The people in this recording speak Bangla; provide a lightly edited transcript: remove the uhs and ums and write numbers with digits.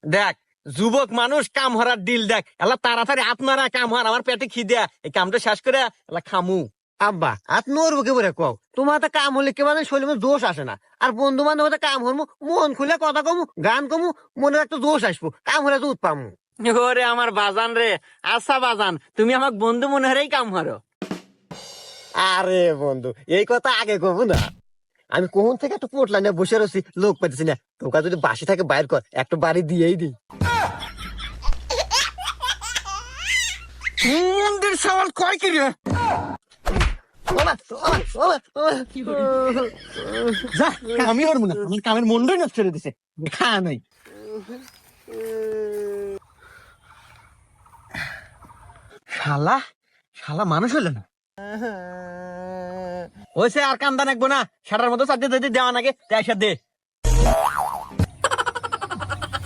দেখ যুবক মানুষ কাম হরার ডিল দেখ এলা তাড়াতাড়ি আপনারা কাম হর আমার পেটে খিদে এই কামটা শেষ করে এলা খামু। আব্বা আর নড়বো কে বলে কও, তোমার তো কাম হলে কেবল শরীরে জোশ আসে না, আর বন্ধু বান্ধব কাম হরমু মন খুলে কথা কমু গান কমু মনে একটা জোশ আসবো, কাম হলে দুধ পামু। ওরে আমার বাজান রে, আচ্ছা বাজান তুমি আমার বন্ধু মনে হরেই কাম হরো। আরে বন্ধু এই কথা আগে কব না, আমি কোন থেকে একটা পোটলা নিয়ে বসে রয়েছি, লোক পাইতেছি না, তোকে যদি বাসি থাকে বাইর কর, একটা বাড়ি দিয়েই দিই। মন্দির সওয়াল কয় কি রে? ওমা, ওমা, ওমা, ওমা। যা কামই হরমু না, আমার কামের মন্ডই নষ্ট করে দিছে। খা নাই শালা, শালা মানুষ হলো না। ওইসে আর কান্দা নাকবো না, সাটার মতো চারটে যদি দেওয়া নাগে তাই দে।